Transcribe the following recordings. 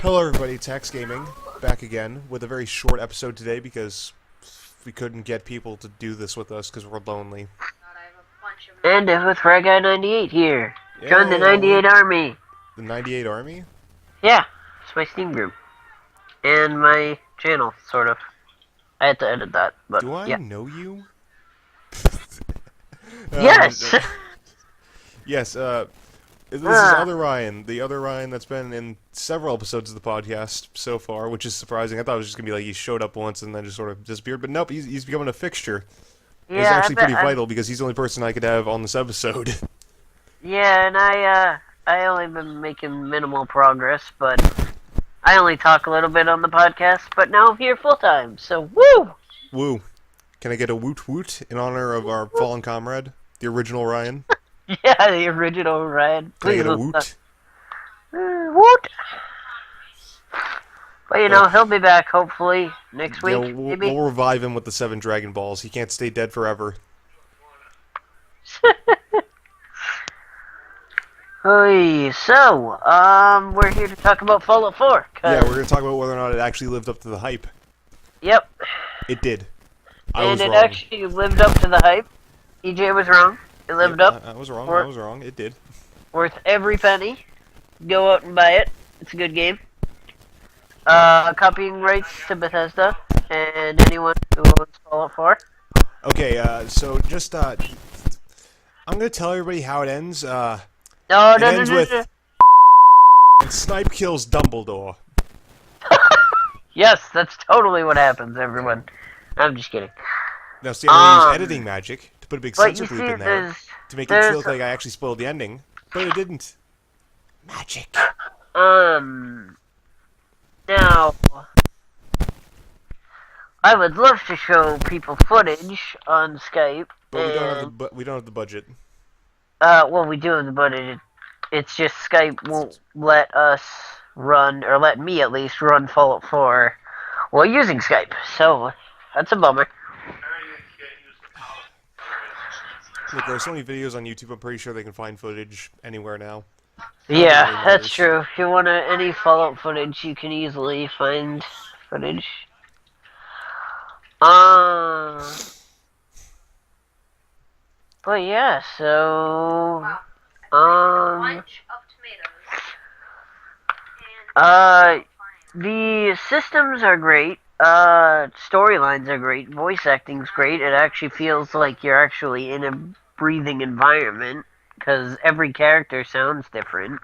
Hello everybody, Tax Gaming, back again with a very short episode today because we couldn't get people to do this with us because we're lonely. And with FragGuy98 here. Join the Yay, 98 Army. The 98 Army? Yeah, it's my Steam group. And my channel, sort of. I had to edit that, but Do I yeah. know you? Yes! Yes, this is other Ryan, the other Ryan that's been in several episodes of the podcast so far, which is surprising. I thought it was just going to be like he showed up once and then just sort of disappeared, but nope, he's becoming a fixture. Yeah, He's actually pretty vital because he's the only person I could have on this episode. Yeah, and I only been making minimal progress, but I only talk a little bit on the podcast, but now I'm here full time, so woo! Woo. Can I get a woot woot in honor of our fallen comrade, the original Ryan? Yeah, the original Ryan. Can I Please get a woot? Woot! But you know, he'll be back hopefully next week. Yeah, maybe. we'll revive him with the 7 Dragon Balls. He can't stay dead forever. Hey, so, we're here to talk about Fallout 4. Yeah, we're going to talk about whether or not it actually lived up to the hype. Yep. It did. I And was it wrong. actually lived up to the hype. EJ was wrong. It lived Yep, up. I was wrong. Or- I was wrong. It did. Worth every penny. Go out and buy it. It's a good game. Copying rights to Bethesda and anyone who owns Fallout 4. Okay, so just, I'm going to tell everybody how it ends. No, It no, ends no, with- no, no. And Snipe kills Dumbledore. Yes, that's totally what happens, everyone. I'm just kidding. Now, see, I'm going to use editing magic to put a big But you censored see, loop in there there's... to make it look like I actually spoiled the ending, but it didn't. Magic. Now, I would love to show people footage on Skype. But and, we don't have the budget. well, we do have the budget. It's just Skype won't let us run, or let me at least run Fallout 4 while using Skype. So, that's a bummer. Look, there are so many videos on YouTube, I'm pretty sure they can find footage anywhere now. Yeah, really that's matters. true. If you want any Fallout footage, you can easily find footage. But yeah, so the systems are great. Storylines are great. Voice acting's great. It actually feels like you're actually in a breathing environment because every character sounds different.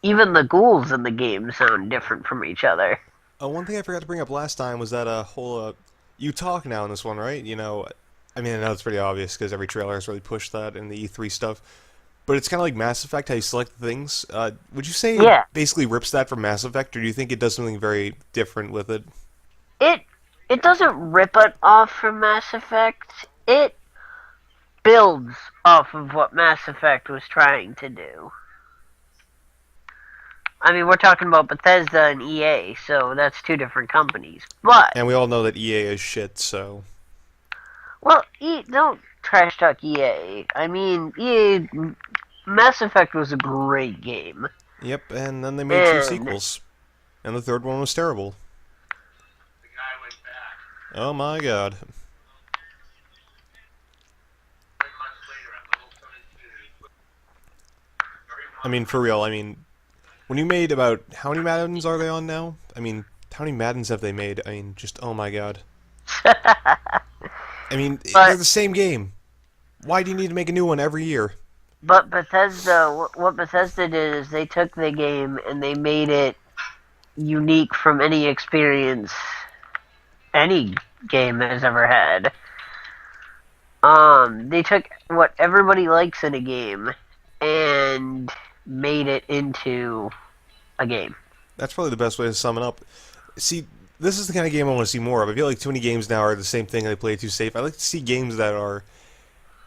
Even the ghouls in the game sound different from each other. One thing I forgot to bring up last time was that whole you talk now in this one, right? You know, I mean, I know it's pretty obvious because every trailer has really pushed that in the E3 stuff. But it's kind of like Mass Effect, how you select things. Would you say Yeah. it basically rips that from Mass Effect, or do you think it does something very different with it? It doesn't rip it off from Mass Effect. It builds off of what Mass Effect was trying to do. I mean, we're talking about Bethesda and EA, so that's two different companies. But, And we all know that EA is shit, so... well, don't trash talk EA. I mean, EA... Mass Effect was a great game. Yep, and then they made 2 And- sequels. And the third one was terrible. Oh my god. I mean, for real, I mean... When you made about... How many Maddens are they on now? I mean, how many Maddens have they made? I mean, just... Oh my god. I mean, they're the same game. Why do you need to make a new one every year? But Bethesda, what Bethesda did is they took the game and they made it unique from any experience any game has ever had. They took what everybody likes in a game and made it into a game. That's probably the best way to sum it up. See, this is the kind of game I want to see more of. I feel like too many games now are the same thing, they play it too safe. I like to see games that are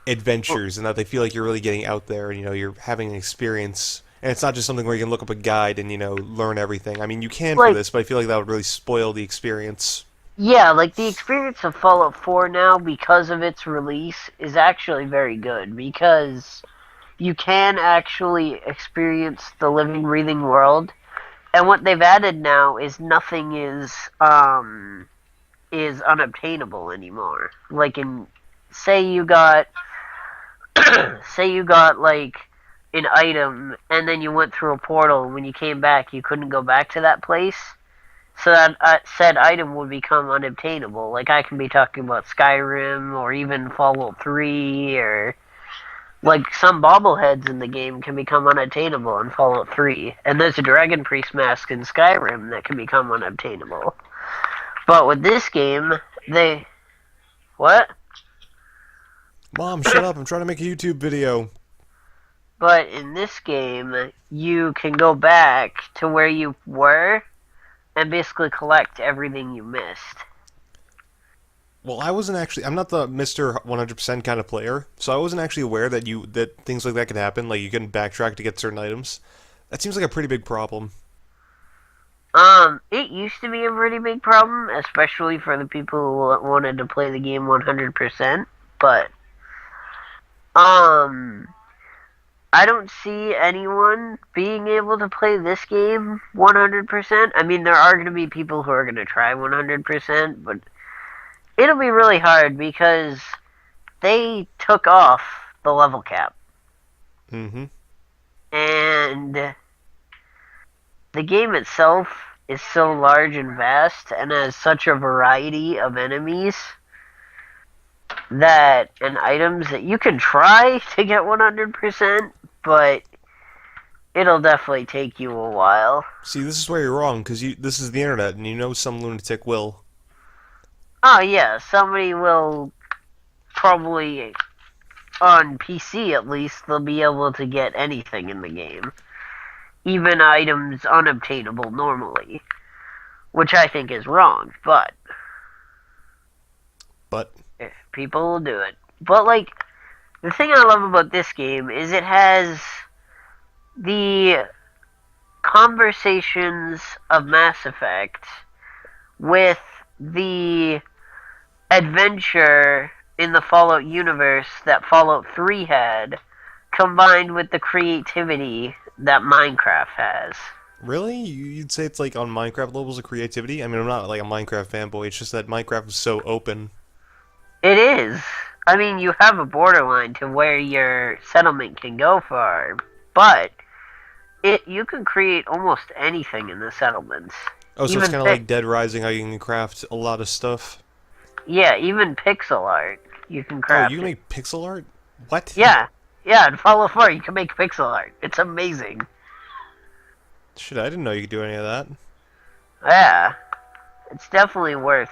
adventures and that they feel like you're really getting out there and, you know, you're having an experience. And it's not just something where you can look up a guide and, you know, learn everything. I mean, you can for Like- this, but I feel like that would really spoil the experience. Yeah, like the experience of Fallout 4 now, because of its release, is actually very good because you can actually experience the living, breathing world. And what they've added now is nothing is unobtainable anymore. Like in, say you got say you got like an item and then you went through a portal and when you came back you couldn't go back to that place. So that said item would become unobtainable. Like I can be talking about Skyrim or even Fallout 3 or like some bobbleheads in the game can become unattainable in Fallout 3. And there's a Dragon Priest mask in Skyrim that can become unobtainable. But with this game, they what? Mom, shut up! I'm trying to make a YouTube video. But in this game, you can go back to where you were and basically collect everything you missed. Well, I wasn't actually. I'm not the Mr. 100% kind of player, so I wasn't actually aware that things like that could happen. Like you can backtrack to get certain items. That seems like a pretty big problem. It used to be a pretty big problem, especially for the people who wanted to play the game 100%. But, um, I don't see anyone being able to play this game 100%. I mean, there are going to be people who are going to try 100%, but it'll be really hard because they took off the level cap. Mm-hmm. And the game itself is so large and vast and has such a variety of enemies that and items that you can try to get 100%, but it'll definitely take you a while. See, this is where you're wrong, because this is the internet, and you know some lunatic will. Oh yeah, somebody will probably on PC at least they'll be able to get anything in the game. Even items unobtainable normally. Which I think is wrong, but But if people will do it. But like the thing I love about this game is it has the conversations of Mass Effect with the adventure in the Fallout universe that Fallout 3 had, combined with the creativity that Minecraft has. really, you'd say it's like on Minecraft levels of creativity? I mean, I'm not like a Minecraft fanboy. It's just that Minecraft is so open. It is. I mean, you have a borderline to where your settlement can go far, but you can create almost anything in the settlements. Oh, so it's Even kind of like Dead Rising, how you can craft a lot of stuff. yeah, even pixel art you can Oh, craft you can it. make pixel art? What? Yeah, yeah. In Fallout 4, you can make pixel art. It's amazing. Shit, I didn't know you could do any of that. Yeah, it's definitely worth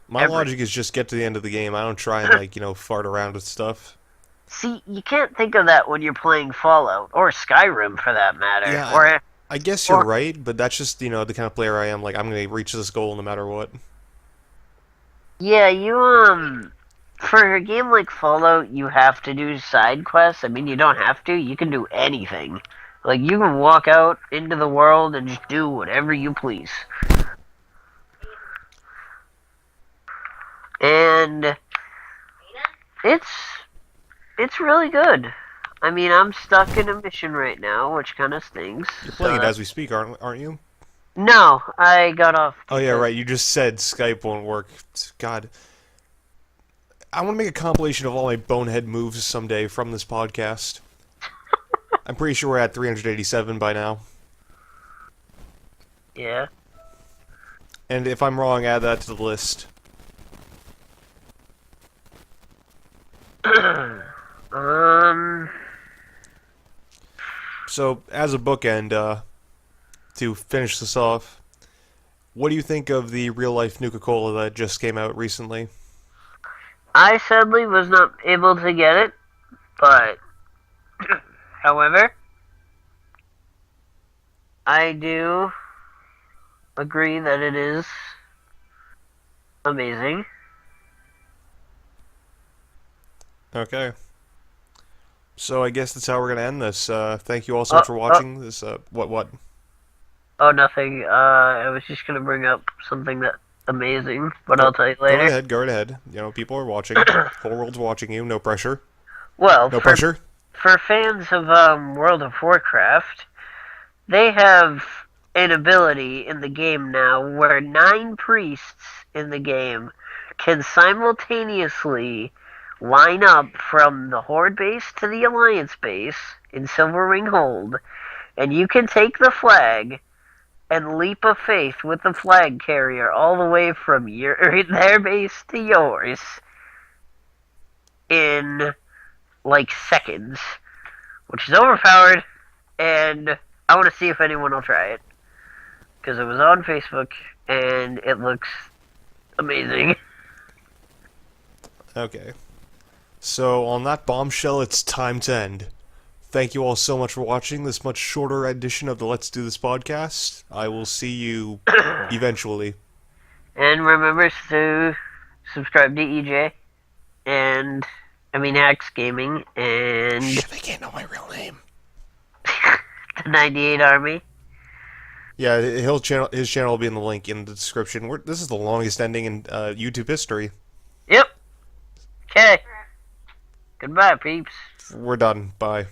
My every. logic is just get to the end of the game. I don't try and like, fart around with stuff. See, you can't think of that when you're playing Fallout or Skyrim for that matter. Yeah, I guess you're Or right, but that's just, the kind of player I am. Like, I'm gonna reach this goal no matter what. yeah, you for a game like Fallout, you have to do side quests. I mean, you don't have to. You can do anything. Like you can walk out into the world and just do whatever you please. And it's it's really good. I mean, I'm stuck in a mission right now, which kind of stinks. You're So playing it as we speak, aren't you? no, I got off. Oh yeah, right. You just said Skype won't work. God, I want to make a compilation of all my bonehead moves someday from this podcast. I'm pretty sure we're at 387 by now. Yeah. And if I'm wrong, add that to the list. um. So, as a bookend, to finish this off, what do you think of the real-life Nuka-Cola that just came out recently? I sadly was not able to get it, but however, I do agree that it is amazing. Okay. So I guess that's how we're gonna end this. Thank you all so much for watching this. What? Oh, nothing. I was just gonna bring up something that amazing, but I'll tell you Go later. ahead, go right ahead. You know, people are watching. Whole world's watching you. No pressure. Well, No for pressure. for fans of World of Warcraft, they have an ability in the game now where 9 priests in the game can simultaneously line up from the Horde base to the Alliance base in Silverwing Hold, and you can take the flag and leap of faith with the flag carrier all the way from their base to yours in like seconds, which is overpowered, and I want to see if anyone will try it because it was on Facebook and it looks amazing. Okay. So, on that bombshell, it's time to end. Thank you all so much for watching this much shorter edition of the Let's Do This podcast. I will see you eventually. And remember to subscribe to EJ and Axe Gaming and Shit, they can't know my real name. the 98 Army. Yeah, his channel will be in the link in the description. This is the longest ending in YouTube history. Yep. Okay. Goodbye, peeps. We're done. Bye.